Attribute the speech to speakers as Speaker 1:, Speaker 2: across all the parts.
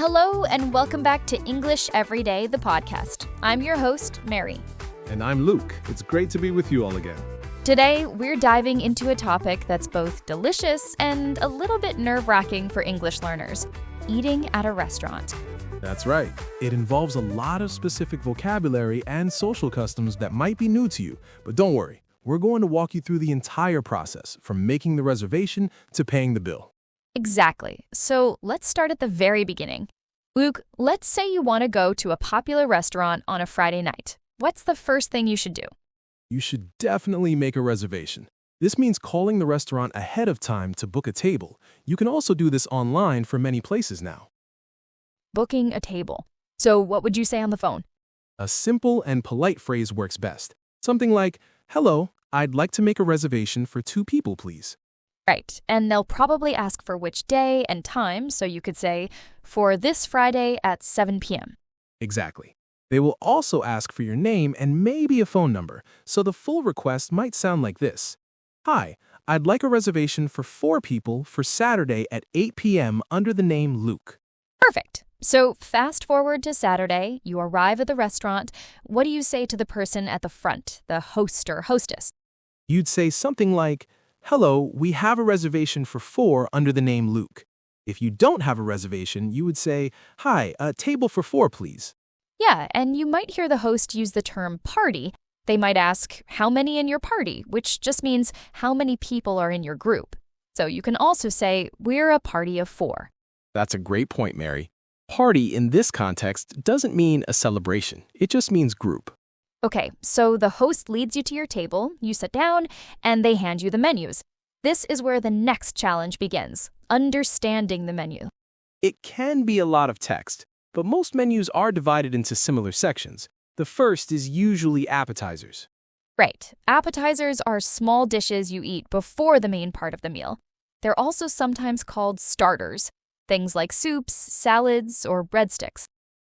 Speaker 1: Hello, and welcome back to English Every Day, the podcast. I'm your host, Mary.
Speaker 2: And I'm Luke. It's great to be with you all again.
Speaker 1: Today, we're diving into a topic that's both delicious and a little bit nerve-wracking for English learners: eating at a restaurant.
Speaker 2: That's right. It involves a lot of specific vocabulary and social customs that might be new to you. But don't worry, we're going to walk you through the entire process, from making the reservation to paying the bill.
Speaker 1: Exactly. So let's start at the very beginning. Luke, let's say you want to go to a popular restaurant on a Friday night. What's the first thing you should do?
Speaker 2: You should definitely make a reservation. This means calling the restaurant ahead of time to book a table. You can also do this online for many places now.
Speaker 1: Booking a table. So what would you say on the phone?
Speaker 2: A simple and polite phrase works best. Something like, "Hello, I'd like to make a reservation for 2 people, please."
Speaker 1: Right, and they'll probably ask for which day and time, so you could say, for this Friday at 7 p.m.
Speaker 2: Exactly. They will also ask for your name and maybe a phone number, so the full request might sound like this. "Hi, I'd like a reservation for 4 people for Saturday at 8 p.m. under the name Luke."
Speaker 1: Perfect. So fast forward to Saturday, you arrive at the restaurant. What do you say to the person at the front, the host or hostess?
Speaker 2: You'd say something like, "Hello, we have a reservation for 4 under the name Luke." If you don't have a reservation, you would say, "Hi, a table for 4, please."
Speaker 1: Yeah, and you might hear the host use the term party. They might ask, how many in your party, which just means how many people are in your group. So you can also say, we're a party of 4.
Speaker 2: That's a great point, Mary. Party in this context doesn't mean a celebration. It just means group.
Speaker 1: Okay, so the host leads you to your table, you sit down, and they hand you the menus. This is where the next challenge begins: understanding the menu.
Speaker 2: It can be a lot of text, but most menus are divided into similar sections. The first is usually appetizers.
Speaker 1: Right, appetizers are small dishes you eat before the main part of the meal. They're also sometimes called starters, things like soups, salads, or breadsticks.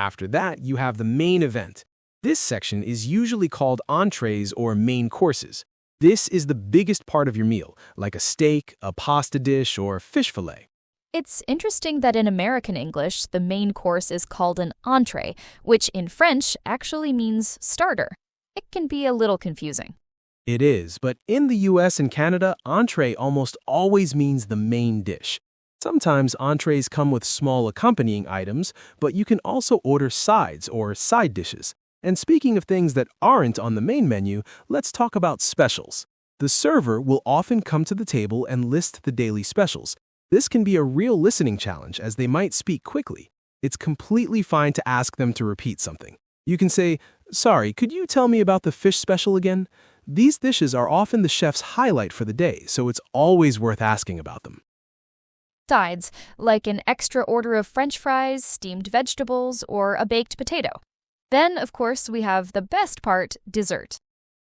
Speaker 2: After that, you have the main event. This section is usually called entrees or main courses. This is the biggest part of your meal, like a steak, a pasta dish, or fish fillet.
Speaker 1: It's interesting that in American English, the main course is called an entree, which in French actually means starter. It can be a little confusing.
Speaker 2: It is, but in the US and Canada, entree almost always means the main dish. Sometimes entrees come with small accompanying items, but you can also order sides or side dishes. And speaking of things that aren't on the main menu, let's talk about specials. The server will often come to the table and list the daily specials. This can be a real listening challenge, as they might speak quickly. It's completely fine to ask them to repeat something. You can say, "Sorry, could you tell me about the fish special again?" These dishes are often the chef's highlight for the day, so it's always worth asking about them.
Speaker 1: Sides, like an extra order of French fries, steamed vegetables, or a baked potato. Then, of course, we have the best part, dessert.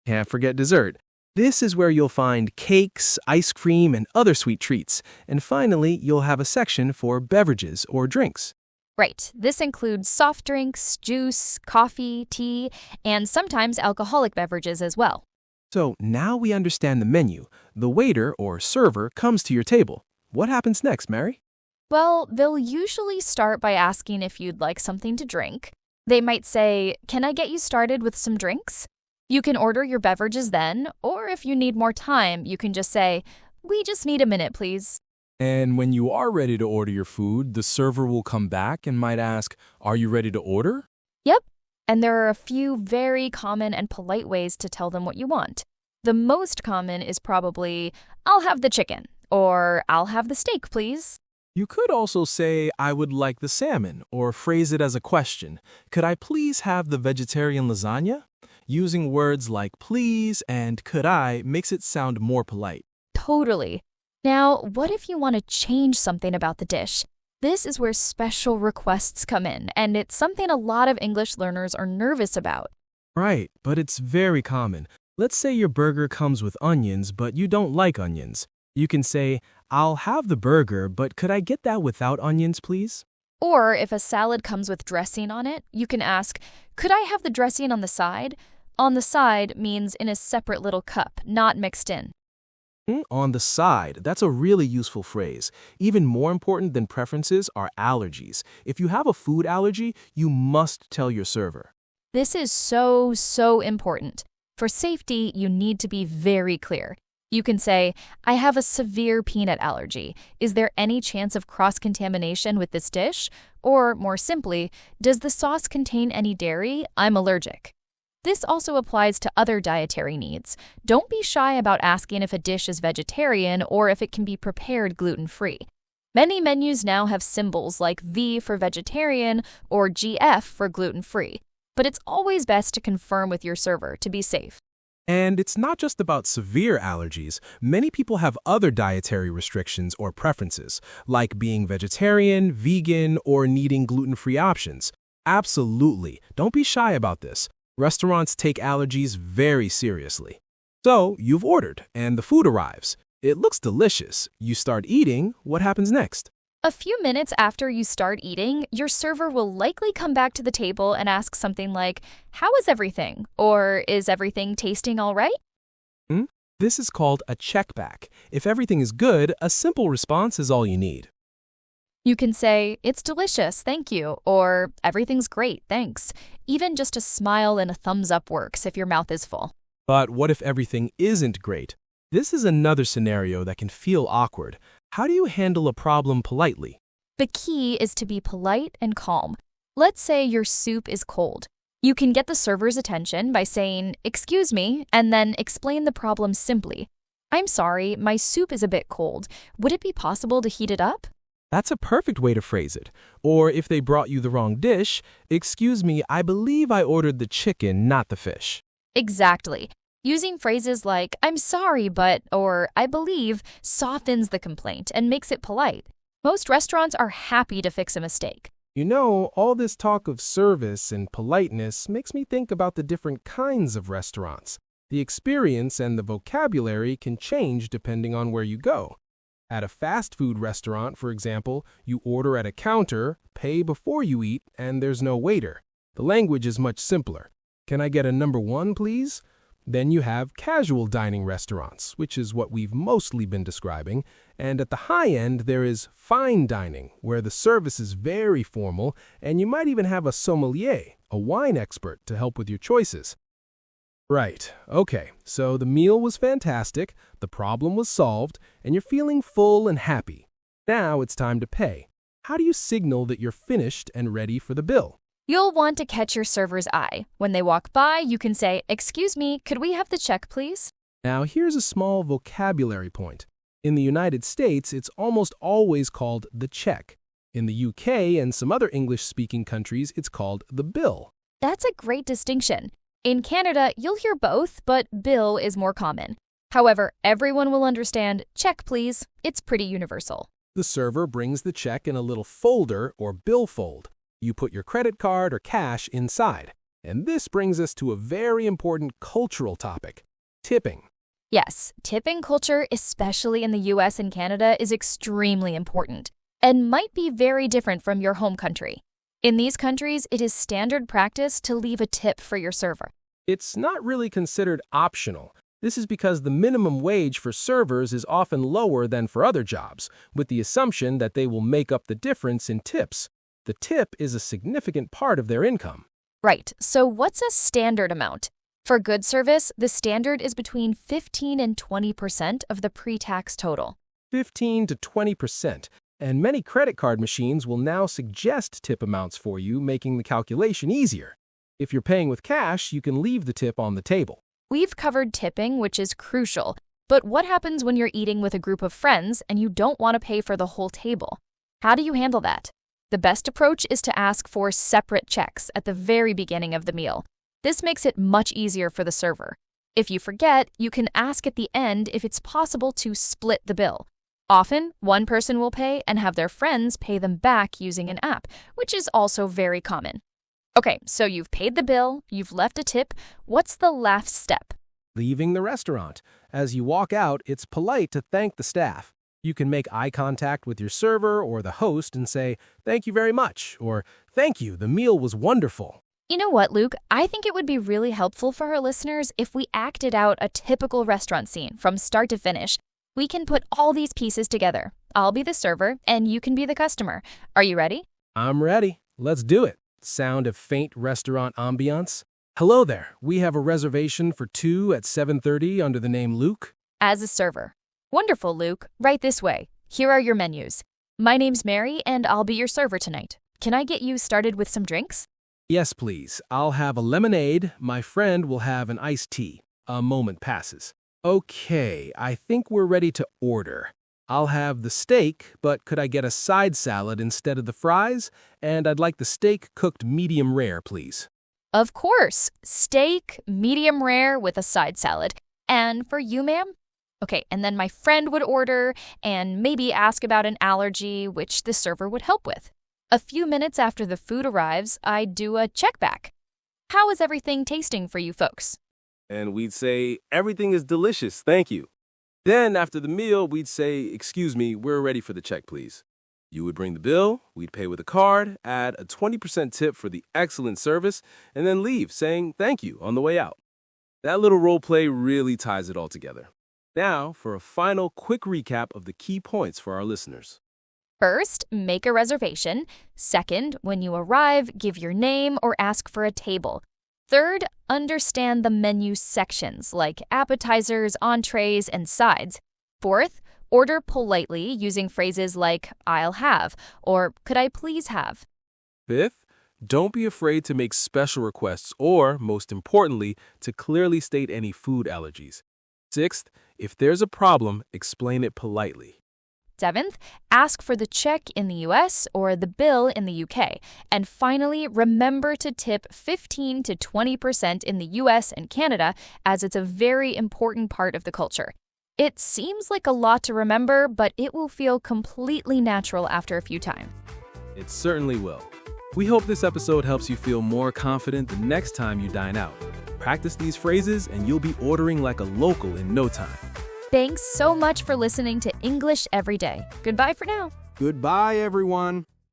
Speaker 2: Can't forget dessert. This is where you'll find cakes, ice cream, and other sweet treats. And finally, you'll have a section for beverages or drinks.
Speaker 1: Right, this includes soft drinks, juice, coffee, tea, and sometimes alcoholic beverages as well.
Speaker 2: So now we understand the menu. The waiter or server comes to your table. What happens next, Mary?
Speaker 1: Well, they'll usually start by asking if you'd like something to drink. They might say, "Can I get you started with some drinks?" You can order your beverages then, or if you need more time, you can just say, "We just need a minute, please."
Speaker 3: And when you are ready to order your food, the server will come back and might ask, "Are you ready to order?"
Speaker 1: Yep, and there are a few very common and polite ways to tell them what you want. The most common is probably, "I'll have the chicken," or "I'll have the steak, please."
Speaker 3: You could also say, "I would like the salmon," or phrase it as a question. "Could I please have the vegetarian lasagna?" Using words like please and could I makes it sound more polite.
Speaker 1: Totally. Now, what if you want to change something about the dish? This is where special requests come in, and it's something a lot of English learners are nervous about.
Speaker 2: Right, but it's very common. Let's say your burger comes with onions, but you don't like onions. You can say, "I'll have the burger, but could I get that without onions, please?"
Speaker 1: Or if a salad comes with dressing on it, you can ask, "Could I have the dressing on the side?" On the side means in a separate little cup, not mixed in.
Speaker 2: On the side, that's a really useful phrase. Even more important than preferences are allergies. If you have a food allergy, you must tell your server.
Speaker 1: This is so important. For safety, you need to be very clear. You can say, I have a severe peanut allergy. Is there any chance of cross-contamination with this dish? Or, more simply, does the sauce contain any dairy? I'm allergic. This also applies to other dietary needs. Don't be shy about asking if a dish is vegetarian or if it can be prepared gluten-free. Many menus now have symbols like V for vegetarian or GF for gluten-free, but it's always best to confirm with your server to be safe.
Speaker 3: And it's not just about severe allergies. Many people have other dietary restrictions or preferences, like being vegetarian, vegan, or needing gluten-free options. Absolutely. Don't be shy about this. Restaurants take allergies very seriously. So, you've ordered, and the food arrives. It looks delicious. You start eating. What happens next?
Speaker 1: A few minutes after you start eating, your server will likely come back to the table and ask something like, how is everything? Or is everything tasting all right?
Speaker 3: This is called a checkback. If everything is good, a simple response is all you need.
Speaker 1: You can say, it's delicious, thank you, or everything's great, thanks. Even just a smile and a thumbs up works if your mouth is full.
Speaker 3: But what if everything isn't great? This is another scenario that can feel awkward. How do you handle a problem politely?
Speaker 1: The key is to be polite and calm. Let's say your soup is cold. You can get the server's attention by saying, excuse me, and then explain the problem simply. I'm sorry, my soup is a bit cold. Would it be possible to heat it up?
Speaker 3: That's a perfect way to phrase it. Or if they brought you the wrong dish, excuse me, I believe I ordered the chicken, not the fish.
Speaker 1: Exactly. Using phrases like, I'm sorry, but, or I believe, softens the complaint and makes it polite. Most restaurants are happy to fix a mistake.
Speaker 2: You know, all this talk of service and politeness makes me think about the different kinds of restaurants. The experience and the vocabulary can change depending on where you go. At a fast food restaurant, for example, you order at a counter, pay before you eat, and there's no waiter. The language is much simpler. Can I get a number 1, please? Then you have casual dining restaurants, which is what we've mostly been describing, and at the high end there is fine dining, where the service is very formal, and you might even have a sommelier, a wine expert, to help with your choices. Right, okay, so the meal was fantastic, the problem was solved, and you're feeling full and happy. Now it's time to pay. How do you signal that you're finished and ready for the bill?
Speaker 1: You'll want to catch your server's eye. When they walk by, you can say, excuse me, could we have the check, please?
Speaker 2: Now here's a small vocabulary point. In the United States, it's almost always called the check. In the UK and some other English-speaking countries, it's called the bill.
Speaker 1: That's a great distinction. In Canada, you'll hear both, but bill is more common. However, everyone will understand, check please. It's pretty universal.
Speaker 2: The server brings the check in a little folder or billfold. You put your credit card or cash inside. And this brings us to a very important cultural topic, tipping.
Speaker 1: Yes, tipping culture, especially in the US and Canada, is extremely important and might be very different from your home country. In these countries, it is standard practice to leave a tip for your server.
Speaker 2: It's not really considered optional. This is because the minimum wage for servers is often lower than for other jobs, with the assumption that they will make up the difference in tips. The tip is a significant part of their income.
Speaker 1: Right, so what's a standard amount? For good service, the standard is between 15 and 20% of the pre-tax total.
Speaker 2: 15 to 20%. And many credit card machines will now suggest tip amounts for you, making the calculation easier. If you're paying with cash, you can leave the tip on the table.
Speaker 1: We've covered tipping, which is crucial. But what happens when you're eating with a group of friends and you don't want to pay for the whole table? How do you handle that? The best approach is to ask for separate checks at the very beginning of the meal. This makes it much easier for the server. If you forget, you can ask at the end if it's possible to split the bill. Often, one person will pay and have their friends pay them back using an app, which is also very common. Okay, so you've paid the bill, you've left a tip. What's the last step?
Speaker 2: Leaving the restaurant. As you walk out, it's polite to thank the staff. You can make eye contact with your server or the host and say, "Thank you very much," or "Thank you, the meal was wonderful."
Speaker 1: You know what, Luke? I think it would be really helpful for our listeners if we acted out a typical restaurant scene from start to finish. We can put all these pieces together. I'll be the server, and you can be the customer. Are you ready?
Speaker 2: I'm ready. Let's do it. Sound of faint restaurant ambiance. Hello there. We have a reservation for 2 at 7:30 under the name Luke.
Speaker 1: As a server. Wonderful, Luke. Right this way. Here are your menus. My name's Mary, and I'll be your server tonight. Can I get you started with some drinks?
Speaker 2: Yes, please. I'll have a lemonade. My friend will have an iced tea. A moment passes. Okay, I think we're ready to order. I'll have the steak, but could I get a side salad instead of the fries? And I'd like the steak cooked medium rare, please.
Speaker 1: Of course. Steak, medium rare with a side salad. And for you, ma'am? Okay, and then my friend would order and maybe ask about an allergy, which the server would help with. A few minutes after the food arrives, I'd do a check back. How is everything tasting for you folks?
Speaker 4: And we'd say, everything is delicious, thank you. Then after the meal, we'd say, excuse me, we're ready for the check, please. You would bring the bill, we'd pay with a card, add a 20% tip for the excellent service, and then leave saying thank you on the way out. That little role play really ties it all together. Now for a final quick recap of the key points for our listeners.
Speaker 1: First, make a reservation. Second, when you arrive, give your name or ask for a table. Third, understand the menu sections like appetizers, entrees, and sides. Fourth, order politely using phrases like I'll have or could I please have.
Speaker 4: Fifth, don't be afraid to make special requests or, most importantly, to clearly state any food allergies. Sixth, if there's a problem, explain it politely.
Speaker 1: Seventh, ask for the check in the US or the bill in the UK. And finally, remember to tip 15 to 20% in the US and Canada, as it's a very important part of the culture. It seems like a lot to remember, but it will feel completely natural after a few times.
Speaker 4: It certainly will. We hope this episode helps you feel more confident the next time you dine out. Practice these phrases and you'll be ordering like a local in no time.
Speaker 1: Thanks so much for listening to English Every Day. Goodbye for now.
Speaker 4: Goodbye, everyone.